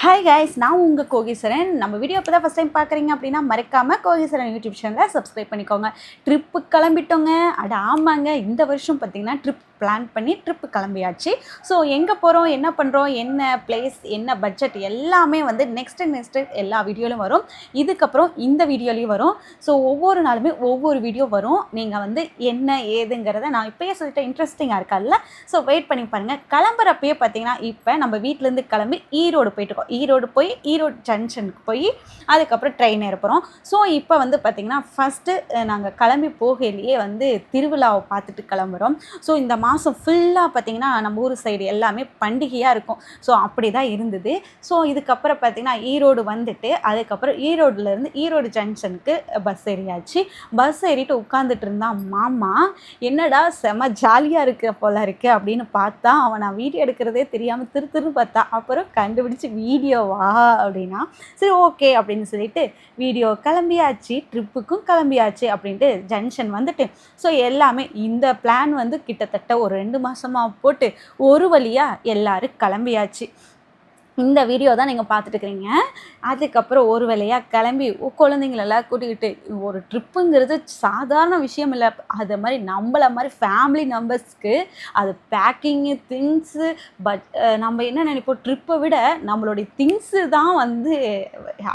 Hi guys, நான் உங்கள் கோகீஸ்வரன். நம்ம வீடியோ இப்போ தான் ஃபஸ்ட் டைம் பார்க்குறீங்க அப்படின்னா மறக்காமல் கோகீஸ்வரன் யூடியூப் சேனலை சப்ஸ்கிரைப் பண்ணிக்கோங்க. ட்ரிப்பு கிளம்பிட்டோங்க. ஆமாங்க, இந்த வருஷம் பார்த்திங்கன்னா ட்ரிப் பிளான் பண்ணி ட்ரிப்பு கிளம்பியாச்சு. ஸோ எங்கே போகிறோம், என்ன பண்ணுறோம், என்ன பிளேஸ், என்ன பட்ஜெட் எல்லாமே வந்து நெக்ஸ்ட்டு எல்லா வீடியோலையும் வரும். இதுக்கப்புறம் இந்த வீடியோலையும் வரும். ஸோ ஒவ்வொரு நாளுமே ஒவ்வொரு வீடியோ வரும். நீங்கள் வந்து என்ன ஏதுங்கிறத நான் இப்போயே சொல்லிட்டேன். இன்ட்ரெஸ்டிங்காக இருக்கால்ல? ஸோ வெயிட் பண்ணி பாருங்கள். கிளம்புறப்பயே பார்த்திங்கன்னா இப்போ நம்ம வீட்டிலேருந்து கிளம்பி ஈரோடு போயிட்டுருக்கோம். ஈரோடு போய் ஈரோடு ஜங்ஷனுக்கு போய் அதுக்கப்புறம் ட்ரெயின் ஏறப்போகிறோம். ஸோ இப்போ வந்து பார்த்திங்கன்னா ஃபஸ்ட்டு நாங்கள் கிளம்பி போகையிலேயே வந்து திருவிழாவை பார்த்துட்டு கிளம்புறோம். ஸோ இந்த மாதம் ஃபுல்லாக பார்த்திங்கன்னா நம்ம ஊர் சைடு எல்லாமே பண்டிகையாக இருக்கும். ஸோ அப்படி தான் இருந்தது. ஸோ இதுக்கப்புறம் பார்த்திங்கன்னா ஈரோடு வந்துட்டு அதுக்கப்புறம் ஈரோடுலேருந்து ஈரோடு ஜங்ஷனுக்கு பஸ் ஏறியாச்சு. பஸ் ஏறிட்டு உட்காந்துட்டு இருந்தான் மாமா. என்னடா செம ஜாலியாக இருக்க போல இருக்கு அப்படின்னு பார்த்தா அவன் நான் வீடியோ எடுக்கிறதே தெரியாமல் திரு பார்த்தா. அப்புறம் கண்டுபிடிச்சி வீடியோவா அப்படின்னா சரி ஓகே அப்படின்னு சொல்லிட்டு வீடியோ கிளம்பியாச்சு, ட்ரிப்புக்கும் கிளம்பியாச்சு அப்படின்ட்டு ஜங்ஷன் வந்துட்டு ஸோ எல்லாமே இந்த பிளான் வந்து கிட்டத்தட்ட ஒரு 2 மாதமாக போட்டு ஒரு வழியாக எல்லோரும் கிளம்பியாச்சு. இந்த வீடியோ தான் நீங்கள் பார்த்துட்டு இருக்கிறீங்க. அதுக்கப்புறம் ஒரு வேளையாக கிளம்பி குழந்தைங்களெல்லாம் கூட்டிக்கிட்டு ஒரு ட்ரிப்புங்கிறது சாதாரண விஷயம் இல்லை. அது மாதிரி நம்மள மாதிரி ஃபேமிலி மெம்பர்ஸ்க்கு அது பேக்கிங்கு திங்ஸு நம்ம என்ன நினைப்போம், ட்ரிப்பை விட நம்மளுடைய திங்ஸு தான் வந்து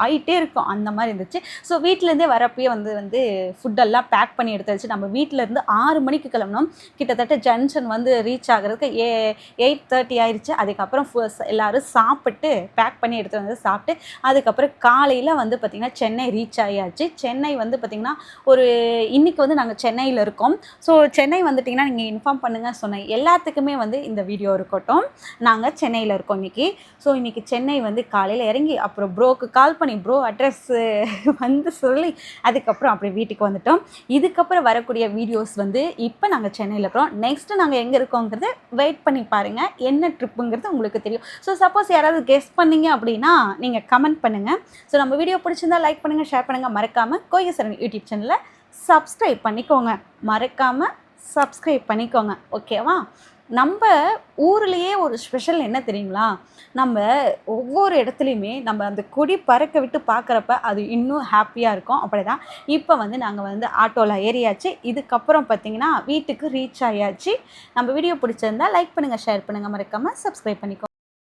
ஆகிட்டே இருக்கும். அந்த மாதிரி இருந்துச்சு. ஸோ வீட்டிலேருந்தே வரப்பயே வந்து ஃபுட்டெல்லாம் பேக் பண்ணி எடுத்து வச்சு நம்ம வீட்டிலேருந்து 6 மணிக்கு கிளம்பினோம். கிட்டத்தட்ட ஜங்ஷன் வந்து ரீச் ஆகிறதுக்கு 8:30 ஆயிடுச்சு. அதுக்கப்புறம் எல்லோரும் சாப்பிட்டு பேக் பண்ணி எடுத்து வந்து சாப்பிட்டு அதுக்கப்புறம் காலையில் வந்து பார்த்திங்கன்னா சென்னை ரீச் ஆகியாச்சு. சென்னை வந்து பார்த்திங்கன்னா இன்றைக்கி வந்து நாங்கள் சென்னையில் இருக்கோம். ஸோ சென்னை வந்துட்டிங்கன்னா நீங்கள் இன்ஃபார்ம் பண்ணுங்கள் சொன்னேன். எல்லாத்துக்குமே வந்து இந்த வீடியோ இருக்கட்டும். நாங்கள் சென்னையில் இருக்கோம் இன்றைக்கி. ஸோ இன்றைக்கி சென்னை வந்து காலையில் இறங்கி அப்புறம் ப்ரோக்கு கால் பண்ணி ப்ரோ அட்ரஸ்ஸு வந்து சொல்லி அதுக்கப்புறம் அப்படி வீட்டுக்கு வந்துட்டோம். இதுக்கப்புறம் வரக்கூடிய வீடியோஸ் வந்து இப்போ நாங்கள் சென்னையில் இருக்கிறோம். நெக்ஸ்ட்டு நாங்கள் எங்கே இருக்கோங்கிறது வெயிட் பண்ணி பாருங்கள். என்ன ட்ரிப்புங்கிறது உங்களுக்கு தெரியும். ஸோ சப்போஸ் யாராவது கெஸ் பண்ணீங்க அப்படின்னா நீங்கள் கமெண்ட் பண்ணுங்கள். ஸோ நம்ம வீடியோ பிடிச்சிருந்தா லைக் பண்ணுங்கள், ஷேர் பண்ணுங்கள். மறக்காமல் கோகீஸ்வரன் யூடியூப் சேனலை சப்ஸ்கிரைப் பண்ணிக்கோங்க. மறக்காமல் சப்ஸ்கிரைப் பண்ணிக்கோங்க. ஓகேவா? நம்ம ஊர்லேயே ஒரு ஸ்பெஷல் என்ன தெரியுங்களா? நம்ம ஒவ்வொரு இடத்துலையுமே நம்ம அந்த கொடி பறக்க விட்டு பார்க்குறப்ப அது இன்னும் ஹாப்பியாக இருக்கும். அப்படி தான் இப்போ வந்து நாங்கள் வந்து ஆட்டோவில் ஏறியாச்சு. இதுக்கப்புறம் பார்த்திங்கன்னா வீட்டுக்கு ரீச் ஆகியாச்சு. நம்ம வீடியோ பிடிச்சிருந்தா லைக் பண்ணுங்கள், ஷேர் பண்ணுங்கள். மறக்காமல் சப்ஸ்கிரைப் பண்ணிக்கோங்க.